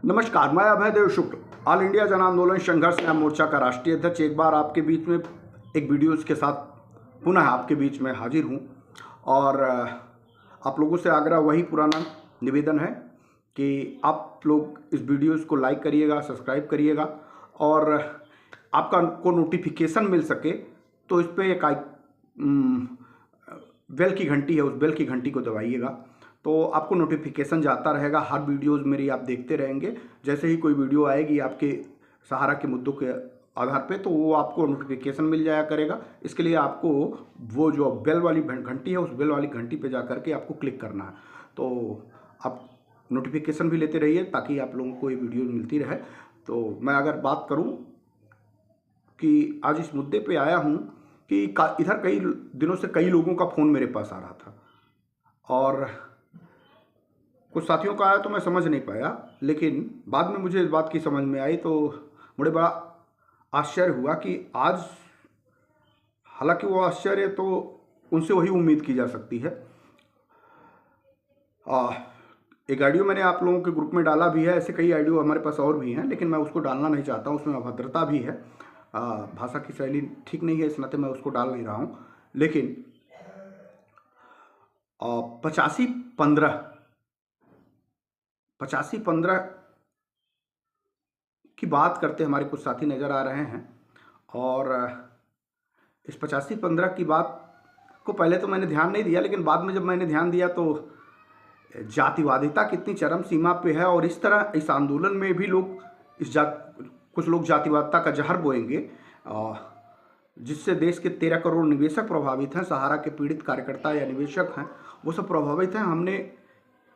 नमस्कार, मैं अभयदेव शुक्ल, all India जन आंदोलन संघर्ष न्याय मोर्चा का राष्ट्रीय अध्यक्ष एक बार आपके बीच में एक वीडियोस के साथ पुनः आपके बीच में हाजिर हूं। और आप लोगों से आग्रह वही पुराना निवेदन है कि आप लोग इस वीडियोस को लाइक करिएगा, सब्सक्राइब करिएगा और आपका को नोटिफिकेशन मिल सके तो इस पर एक बेल की घंटी है, उस बेल की घंटी को दबाइएगा तो आपको नोटिफिकेशन जाता रहेगा। हर वीडियोस मेरी आप देखते रहेंगे। जैसे ही कोई वीडियो आएगी आपके सहारा के मुद्दों के आधार पे तो वो आपको नोटिफिकेशन मिल जाया करेगा। इसके लिए आपको वो जो बेल वाली घंटी है उस बेल वाली घंटी पे जा करके आपको क्लिक करना है, तो आप नोटिफिकेशन भी लेते रहिए ताकि आप लोगों को ये वीडियो मिलती रहे। तो मैं अगर बात करूँ कि आज इस मुद्दे पर आया हूँ कि इधर कई दिनों से कई लोगों का फ़ोन मेरे पास आ रहा था और कुछ साथियों का आया तो मैं समझ नहीं पाया, लेकिन बाद में मुझे इस बात की समझ में आई तो मुझे बड़ा आश्चर्य हुआ कि आज, हालांकि वो आश्चर्य तो उनसे वही उम्मीद की जा सकती है। एक ऑडियो मैंने आप लोगों के ग्रुप में डाला भी है, ऐसे कई ऑडियो हमारे पास और भी हैं, लेकिन मैं उसको डालना नहीं चाहता हूँ, उसमें अभद्रता भी है, भाषा की शैली ठीक नहीं है, इस नाते मैं उसको डाल नहीं रहा हूँ। लेकिन 85-15 की बात करते हमारे कुछ साथी नज़र आ रहे हैं और इस 85-15 की बात को पहले तो मैंने ध्यान नहीं दिया, लेकिन बाद में जब मैंने ध्यान दिया तो जातिवादिता कितनी चरम सीमा पे है और इस तरह इस आंदोलन में भी लोग कुछ लोग जातिवादिता का जहर बोएंगे जिससे देश के 13 करोड़ निवेशक प्रभावित हैं, सहारा के पीड़ित कार्यकर्ता या निवेशक हैं वो सब प्रभावित हैं। हमने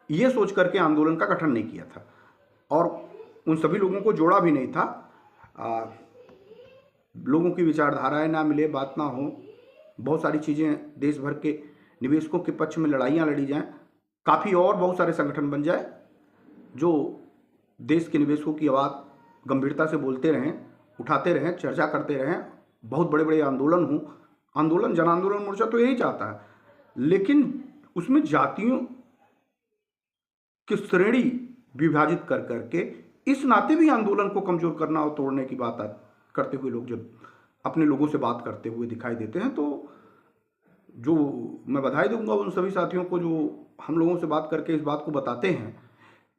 ये सोच करके आंदोलन का गठन नहीं किया था और उन सभी लोगों को जोड़ा भी नहीं था। लोगों की विचारधाराएं ना मिले, बात ना हो, बहुत सारी चीज़ें देश भर के निवेशकों के पक्ष में लड़ाइयाँ लड़ी जाएं, काफ़ी और बहुत सारे संगठन बन जाए जो देश के निवेशकों की आवाज़ गंभीरता से बोलते रहें, उठाते रहें, चर्चा करते रहें, बहुत बड़े बड़े आंदोलन हों। आंदोलन जन आंदोलन मोर्चा तो यही चाहता है, लेकिन उसमें जातियों की श्रेणी विभाजित कर करके इस नाते भी आंदोलन को कमजोर करना और तोड़ने की बात करते हुए लोग जब अपने लोगों से बात करते हुए दिखाई देते हैं तो जो मैं बधाई दूंगा उन सभी साथियों को जो हम लोगों से बात करके इस बात को बताते हैं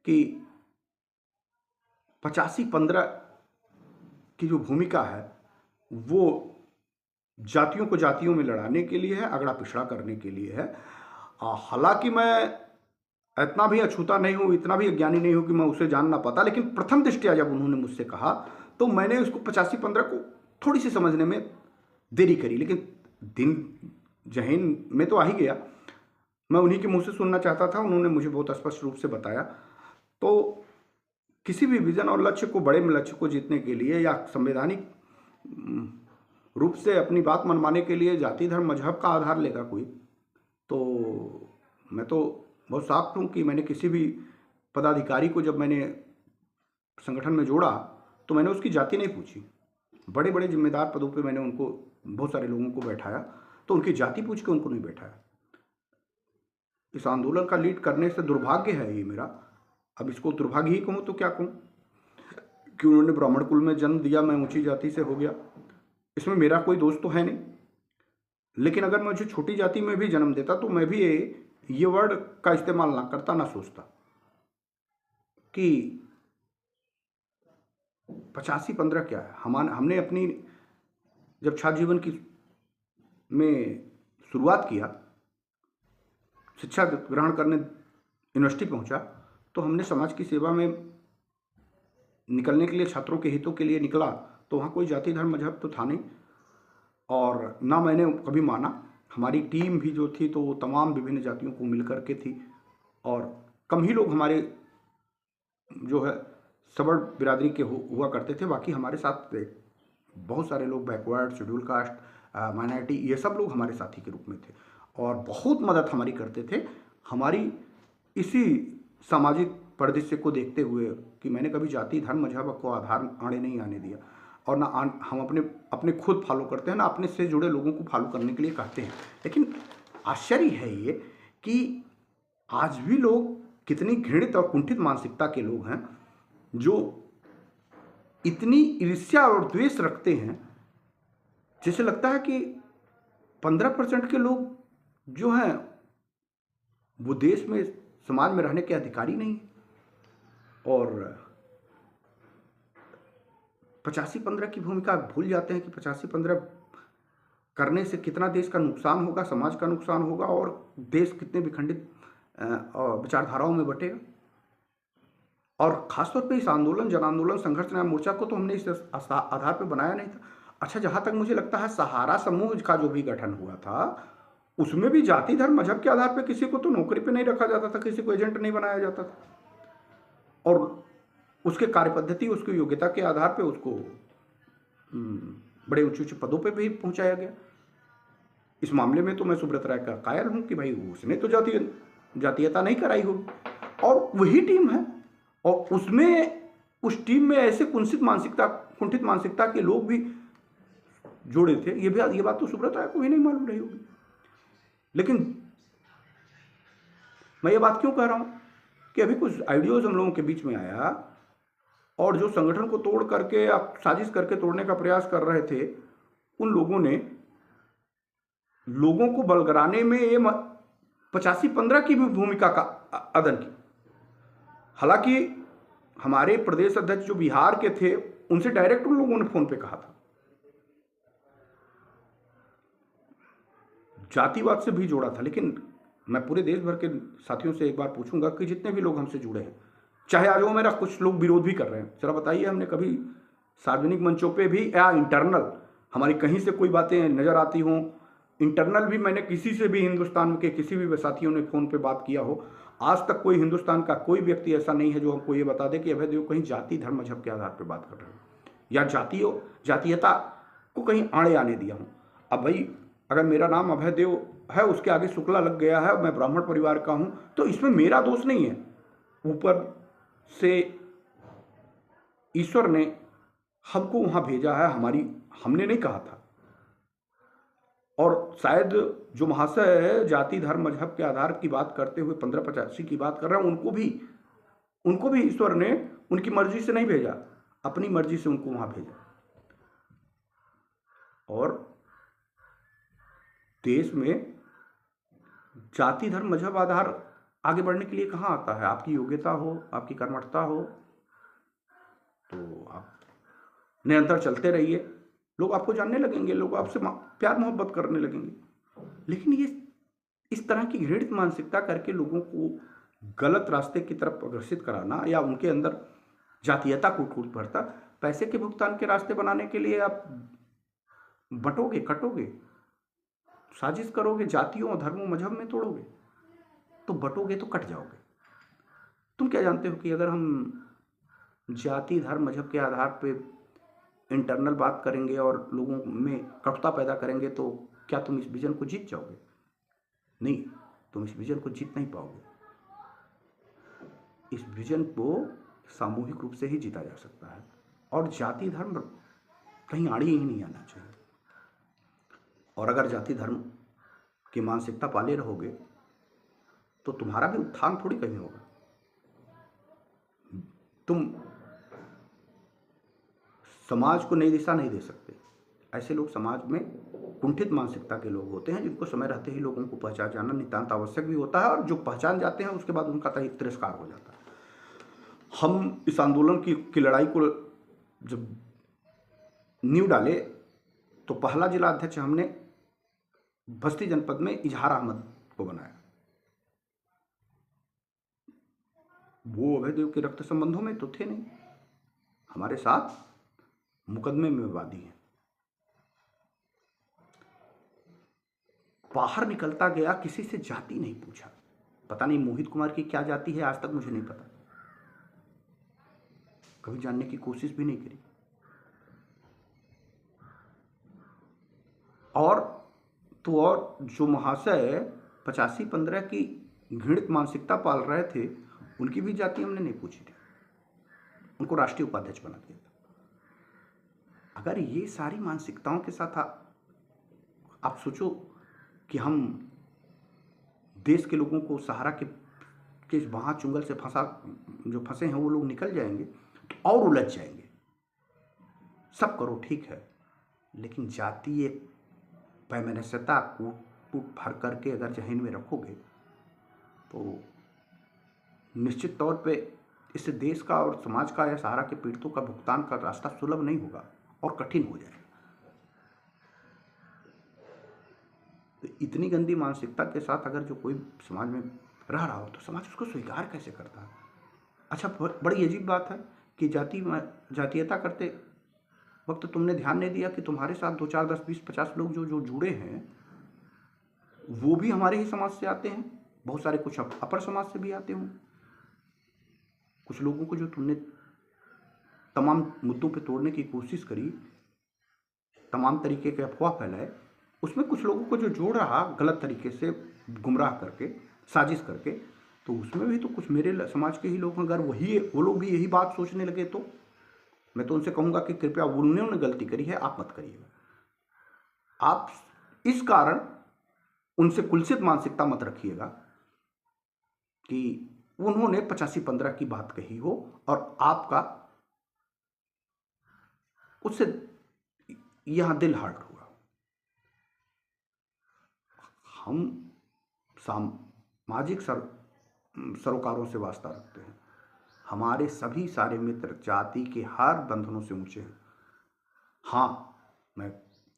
कि 85-15 की जो भूमिका है वो जातियों को जातियों में लड़ाने के लिए है, अगड़ा पिछड़ा करने के लिए है। हालांकि मैं इतना भी अछूता नहीं हूँ, इतना भी अज्ञानी नहीं हूँ कि मैं उसे जान ना पाता, लेकिन प्रथम दृष्टया जब उन्होंने मुझसे कहा तो मैंने उसको 85-15 को थोड़ी सी समझने में देरी करी, लेकिन दिन जहन में तो आ ही गया। मैं उन्हीं के मुंह से सुनना चाहता था, उन्होंने मुझे बहुत स्पष्ट रूप से बताया। तो किसी भी विजन और लक्ष्य को, बड़े लक्ष्य को जीतने के लिए या संवैधानिक रूप से अपनी बात मनवाने के लिए जाति धर्म मजहब का आधार लेगा कोई, तो मैं तो बहुत साफ हूँ कि मैंने किसी भी पदाधिकारी को जब मैंने संगठन में जोड़ा तो मैंने उसकी जाति नहीं पूछी। बड़े बड़े जिम्मेदार पदों पे मैंने उनको, बहुत सारे लोगों को बैठाया तो उनकी जाति पूछ के उनको नहीं बैठाया। इस आंदोलन का लीड करने से दुर्भाग्य है ये मेरा, अब इसको दुर्भाग्य ही कहूँ तो क्या कहूँ कि उन्होंने ब्राह्मण कुल में जन्म दिया, मैं ऊंची जाति से हो गया, इसमें मेरा कोई दोष तो है नहीं। लेकिन अगर मुझे छोटी जाति में भी जन्म देता तो मैं भी ये वर्ड का इस्तेमाल ना करता, ना सोचता कि 85-15 क्या है। हमने अपनी जब छात्र जीवन की में शुरुआत किया, शिक्षा ग्रहण करने यूनिवर्सिटी पहुंचा, तो हमने समाज की सेवा में निकलने के लिए, छात्रों के हितों के लिए निकला, तो वहाँ कोई जाति धर्म मजहब तो था नहीं और ना मैंने कभी माना। हमारी टीम भी जो थी तो वो तमाम विभिन्न जातियों को मिल करके थी और कम ही लोग हमारे जो है सबड़ बिरादरी के हुआ करते थे, बाकी हमारे साथ बहुत सारे लोग बैकवर्ड, शेड्यूल कास्ट, माइनॉरिटी, ये सब लोग हमारे साथी के रूप में थे और बहुत मदद हमारी करते थे, हमारी इसी सामाजिक परिदृश्य को देखते हुए कि मैंने कभी जाति धर्म मजहब को आधार आड़े नहीं आने दिया और ना हम अपने खुद फॉलो करते हैं, ना अपने से जुड़े लोगों को फॉलो करने के लिए कहते हैं। लेकिन आश्चर्य है ये कि आज भी लोग कितनी घृणित और कुंठित मानसिकता के लोग हैं जो इतनी ईर्ष्या और द्वेष रखते हैं, जैसे लगता है कि 15% के लोग जो हैं वो देश में, समाज में रहने के अधिकारी नहीं हैं, और 85-15 की भूमिका भूल जाते हैं कि 85-15 करने से कितना देश का नुकसान होगा, समाज का नुकसान होगा, और देश कितने विखंडित विचारधाराओं में बटेगा। और खासतौर पे इस आंदोलन, जन आंदोलन, संघर्ष न्याय मोर्चा को तो हमने इस आधार पर बनाया नहीं था। अच्छा, जहां तक मुझे लगता है सहारा समूह का जो भी गठन हुआ था, उसमें भी जाति धर्म मजहब के आधार पर किसी को तो नौकरी पे नहीं रखा जाता था, किसी को एजेंट नहीं बनाया जाता था, और उसके कार्य पद्धति, उसकी योग्यता के आधार पर उसको बड़े ऊंचे ऊंचे पदों पे भी पहुंचाया गया। इस मामले में तो मैं सुब्रत राय का कायल हूं कि भाई उसने तो जातीयता नहीं कराई होगी, और वही टीम है, और उसमें, उस टीम में ऐसे कुंठित मानसिकता के लोग भी जोड़े थे। ये बात तो सुब्रत राय को भी नहीं मालूम रही होगी। लेकिन मैं ये बात क्यों कह रहा हूं कि अभी कुछ आइडियोज हम लोगों के बीच में आया, और जो संगठन को तोड़ करके, साजिश करके तोड़ने का प्रयास कर रहे थे, उन लोगों ने लोगों को बलगराने में ये 85-15 की भी भूमिका का अदन की। हालांकि हमारे प्रदेश अध्यक्ष जो बिहार के थे, उनसे डायरेक्ट उन लोगों ने फोन पे कहा था, जातिवाद से भी जोड़ा था। लेकिन मैं पूरे देश भर के साथियों से एक बार पूछूंगा कि जितने भी लोग हमसे जुड़े हैं, चाहे आज वो मेरा कुछ लोग विरोध भी कर रहे हैं, जरा बताइए, हमने कभी सार्वजनिक मंचों पे भी या इंटरनल हमारी कहीं से कोई बातें नजर आती हों, इंटरनल भी मैंने किसी से भी हिंदुस्तान के किसी भी साथियों ने फोन पे बात किया हो, आज तक कोई हिंदुस्तान का कोई व्यक्ति ऐसा नहीं है जो हमको ये बता दे कि अभय देव कहीं जाति धर्म मजहब के आधार पर बात कर रहे हो या जातीयता को कहीं आड़े आने दिया हूं। अब भाई, अगर मेरा नाम अभय देव है, उसके आगे शुक्ला लग गया है, मैं ब्राह्मण परिवार का हूं, तो इसमें मेरा दोष नहीं है। ऊपर से ईश्वर ने हमको वहां भेजा है, हमने नहीं कहा था। और शायद जो महाशय है जाति धर्म मजहब के आधार की बात करते हुए 1585 की बात कर रहे हैं, उनको भी ईश्वर ने उनकी मर्जी से नहीं भेजा, अपनी मर्जी से उनको वहां भेजा। और देश में जाति धर्म मजहब आधार आगे बढ़ने के लिए कहां आता है? आपकी योग्यता हो, आपकी कर्मठता हो, तो आप निरंतर चलते रहिए, लोग आपको जानने लगेंगे, लोग आपसे प्यार मोहब्बत करने लगेंगे। लेकिन ये इस तरह की घृणित मानसिकता करके लोगों को गलत रास्ते की तरफ अग्रसित कराना, या उनके अंदर जातीयता कूट भरता, पैसे के भुगतान के रास्ते बनाने के लिए आप बटोगे, कटोगे, साजिश करोगे, जातियों धर्मों मजहब में तोड़ोगे, तो बटोगे तो कट जाओगे। तुम क्या जानते हो कि अगर हम जाति धर्म मजहब के आधार पे इंटरनल बात करेंगे और लोगों में कटुता पैदा करेंगे, तो क्या तुम इस विजन को जीत जाओगे? नहीं, तुम इस विजन को जीत नहीं पाओगे। इस विजन को सामूहिक रूप से ही जीता जा सकता है, और जाति धर्म कहीं आड़ी ही नहीं आना चाहिए। और अगर जाति धर्म की मानसिकता पाले रहोगे तो तुम्हारा भी उत्थान थोड़ी कहीं होगा। तुम समाज को नई दिशा नहीं दे सकते। ऐसे लोग समाज में कुंठित मानसिकता के लोग होते हैं, जिनको समय रहते ही लोगों को पहचान जाना नितांत आवश्यक भी होता है, और जो पहचान जाते हैं उसके बाद उनका तिरस्कार हो जाता है। हम इस आंदोलन की लड़ाई को जब नींव डाले, तो पहला जिला अध्यक्ष हमने बस्ती जनपद में इजहार अहमद को बनाया। वो अभय देव के रक्त संबंधों में तो थे नहीं, हमारे साथ मुकदमे में वादी हैं। बाहर निकलता गया, किसी से जाति नहीं पूछा। पता नहीं मोहित कुमार की क्या जाति है, आज तक मुझे नहीं पता, कभी जानने की कोशिश भी नहीं करी। और जो महाशय 85-15 की घृणित मानसिकता पाल रहे थे, उनकी भी जाति हमने नहीं पूछी थी, उनको राष्ट्रीय उपाध्यक्ष बना दिया था। अगर ये सारी मानसिकताओं के साथ आप सोचो कि हम देश के लोगों को सहारा के इस वहाँ चुंगल से फंसे हैं वो लोग निकल जाएंगे, और उलझ जाएंगे। सब करो ठीक है, लेकिन जातीय वैमनस्यता कूट भर करके अगर जहन में रखोगे तो निश्चित तौर पे इससे देश का और समाज का या सहारा के पीड़ितों का भुगतान का रास्ता सुलभ नहीं होगा और कठिन हो जाएगा। तो इतनी गंदी मानसिकता के साथ अगर जो कोई समाज में रह रहा हो तो समाज उसको स्वीकार कैसे करता है? अच्छा, बड़ी अजीब बात है कि जातीयता करते वक्त तुमने ध्यान नहीं दिया कि तुम्हारे साथ 2 4 10 20 50 लोग जो जो जुड़े हैं वो भी हमारे ही समाज से आते हैं। बहुत सारे कुछ अपर समाज से भी आते हों। कुछ लोगों को जो तुमने तमाम मुद्दों पे तोड़ने की कोशिश करी, तमाम तरीके के अफवाह फैलाए, उसमें कुछ लोगों को जो जोड़ रहा गलत तरीके से गुमराह करके, साजिश करके, तो उसमें भी तो कुछ मेरे समाज के ही लोग, अगर वो लोग भी यही बात सोचने लगे तो मैं तो उनसे कहूँगा कि कृपया उन्होंने गलती करी है, आप मत करिएगा। आप इस कारण उनसे कुलसित मानसिकता मत रखिएगा कि उन्होंने 85-15 की बात कही हो और आपका उससे यहां दिल हर्ट हुआ। हम सामाजिक सरोकारों से वास्ता रखते हैं। हमारे सभी सारे मित्र जाति के हर बंधनों से ऊंचे हैं। हाँ, मैं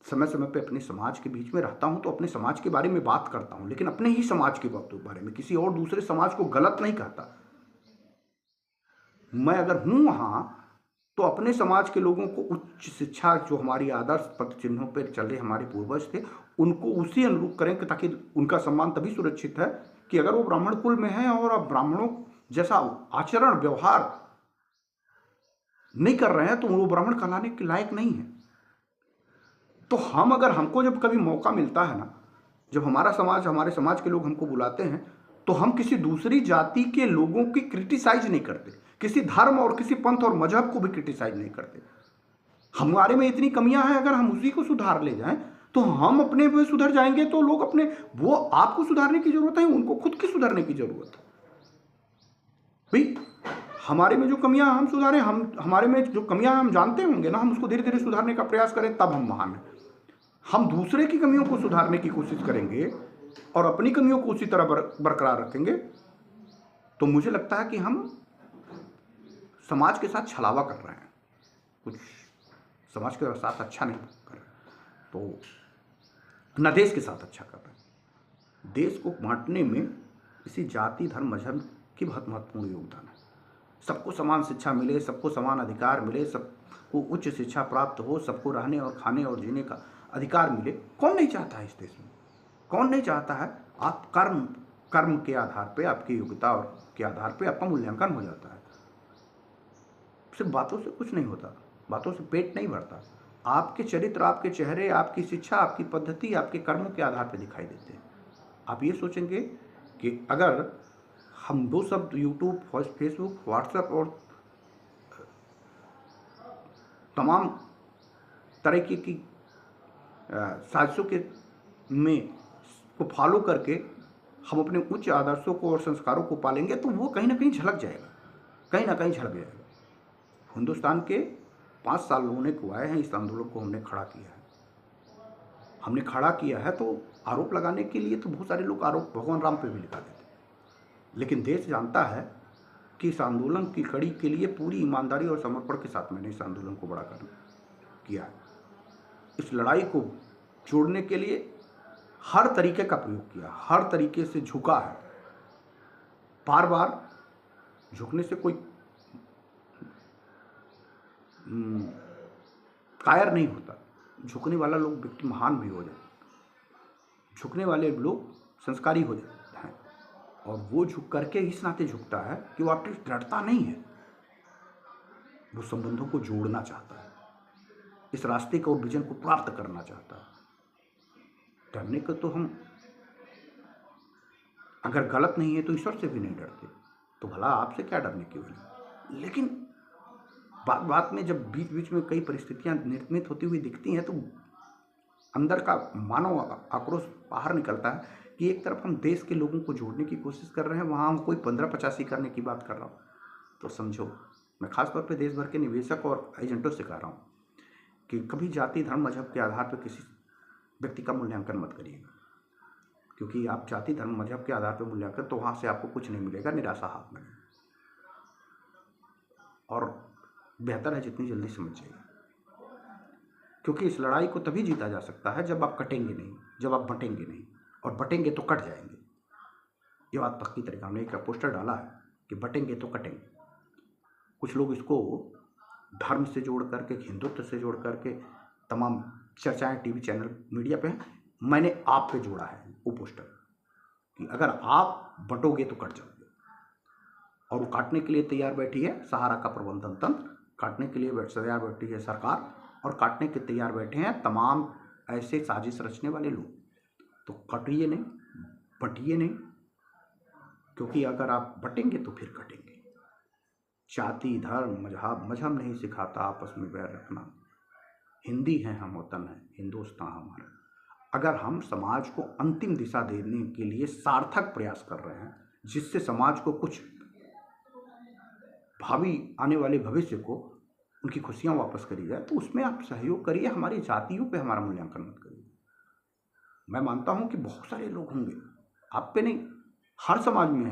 समय समय पे अपने समाज के बीच में रहता हूं तो अपने समाज के बारे में बात करता हूं, लेकिन अपने ही समाज के बारे में, किसी और दूसरे समाज को गलत नहीं कहता। मैं अगर हूं वहां तो अपने समाज के लोगों को उच्च शिक्षा, जो हमारी आदर्श पद चिन्हों पर चले हमारे पूर्वज थे, उनको उसी अनुरूप करें ताकि उनका सम्मान तभी सुरक्षित है कि अगर वो ब्राह्मण कुल में है और अब ब्राह्मणों जैसा आचरण व्यवहार नहीं कर रहे हैं तो वो ब्राह्मण कहलाने के लायक नहीं है। तो हमको जब कभी मौका मिलता है ना, जब हमारे समाज के लोग हमको बुलाते हैं तो हम किसी दूसरी जाति के लोगों की क्रिटिसाइज नहीं करते, किसी धर्म और किसी पंथ और मजहब को भी क्रिटिसाइज नहीं करते। हमारे में इतनी कमियां हैं, अगर हम उसी को सुधार ले जाएं तो हम अपने में सुधर जाएंगे। तो लोग अपने, वो आपको सुधारने की जरूरत है, उनको खुद की सुधारने की जरूरत है। भाई, हमारे में जो कमियां हम सुधारें, हमारे में जो कमियां हम जानते होंगे ना, हम उसको धीरे धीरे सुधारने का प्रयास करें, तब हम महान हैं। हम दूसरे की कमियों को सुधारने की कोशिश करेंगे और अपनी कमियों को उसी तरह बरकरार रखेंगे तो मुझे लगता है कि हम समाज के साथ छलावा कर रहे हैं, कुछ समाज के साथ अच्छा नहीं कर रहे, तो न देश के साथ अच्छा कर रहे हैं। देश को बांटने में इसी जाति, धर्म, मजहब की बहुत महत्वपूर्ण योगदान है। सबको समान शिक्षा मिले, सबको समान अधिकार मिले, सबको उच्च शिक्षा प्राप्त हो, सबको रहने और खाने और जीने का अधिकार मिले। कौन नहीं चाहता है इस देश में? कौन नहीं चाहता है? आप कर्म के आधार पे, आपकी योग्यता और के आधार पे आपका मूल्यांकन हो जाता है। सिर्फ बातों से कुछ नहीं होता, बातों से पेट नहीं भरता। आपके चरित्र, आपके चेहरे, आपकी शिक्षा, आपकी पद्धति, आपके कर्मों के आधार पे दिखाई देते हैं। आप ये सोचेंगे कि अगर हम दो शब्द यूट्यूब, फेसबुक, व्हाट्सएप और तमाम तरीके की साजिशों के में को फॉलो करके हम अपने उच्च आदर्शों को और संस्कारों को पालेंगे तो वो कहीं ना कहीं झलक जाएगा, कहीं ना कहीं झलक जाएगा। हिंदुस्तान के 5 साल होने को आए हैं, इस आंदोलन को हमने खड़ा किया है। हमने खड़ा किया है तो आरोप लगाने के लिए तो बहुत सारे लोग आरोप भगवान राम पे भी लगा देते, लेकिन देश जानता है कि इस आंदोलन की कड़ी के लिए पूरी ईमानदारी और समर्पण के साथ मैंने इस आंदोलन को बड़ा किया है। इस लड़ाई को जोड़ने के लिए हर तरीके का प्रयोग किया, हर तरीके से झुका है। बार बार झुकने से कोई कायर नहीं होता। झुकने वाला लोग व्यक्ति महान भी हो जाए, झुकने वाले लोग संस्कारी हो जाते हैं, और वो झुक करके इस नाते झुकता है कि वो आपसे डरता नहीं है, वो संबंधों को जोड़ना चाहता है, इस रास्ते को, विजन को प्राप्त करना चाहता है। डरने को तो हम, अगर गलत नहीं है तो ईश्वर से भी नहीं डरते, तो भला आपसे क्या डरने की वजह। लेकिन बात बात में जब बीच बीच में कई परिस्थितियां निर्मित होती हुई दिखती हैं तो अंदर का मानव आक्रोश बाहर निकलता है कि एक तरफ हम देश के लोगों को जोड़ने की कोशिश कर रहे हैं, वहाँ हम कोई 15-85 करने की बात कर रहा हूँ, तो समझो मैं खासतौर पे देश भर के निवेशक और एजेंटों से कह रहा हूँ कि कभी जाति, धर्म, मजहब के आधार पर किसी व्यक्ति का मूल्यांकन मत करिएगा, क्योंकि आप जाति, धर्म, मजहब के आधार पर मूल्यांकन, तो वहाँ से आपको कुछ नहीं मिलेगा, निराशा हाथ में। और बेहतर है जितनी जल्दी समझ जाइए, क्योंकि इस लड़ाई को तभी जीता जा सकता है जब आप कटेंगे नहीं, जब आप बटेंगे नहीं, और बटेंगे तो कट जाएंगे। ये बात पक्की तरीका, हमने एक पोस्टर डाला है कि बटेंगे तो कटेंगे। कुछ लोग इसको धर्म से जोड़ करके, हिंदुत्व से जोड़ करके तमाम चर्चाएं टीवी चैनल, मीडिया पे हैं। मैंने आप पे जोड़ा है वो पोस्टर कि अगर आप बटोगे तो कट जाओगे, और वो काटने के लिए तैयार बैठी है सहारा का प्रबंधन तंत्र, काटने के लिए तैयार बैठी है सरकार, और काटने के तैयार बैठे हैं तमाम ऐसे साजिश रचने वाले लोग। तो कटिए नहीं, बटिए नहीं, क्योंकि अगर आप बटेंगे तो फिर कटेंगे। जाति, धर्म, मजहब नहीं सिखाता आपस में बैर रखना। हिंदी हैं हम, वतन है हिंदुस्तान हमारा। अगर हम समाज को अंतिम दिशा देने के लिए सार्थक प्रयास कर रहे हैं, जिससे समाज को कुछ भावी आने वाले भविष्य को उनकी खुशियां वापस करी जाए, तो उसमें आप सहयोग करिए। हमारी जातियों पे हमारा मूल्यांकन मत करिए। मैं मानता हूं कि बहुत सारे लोग होंगे, आप पे नहीं, हर समाज में है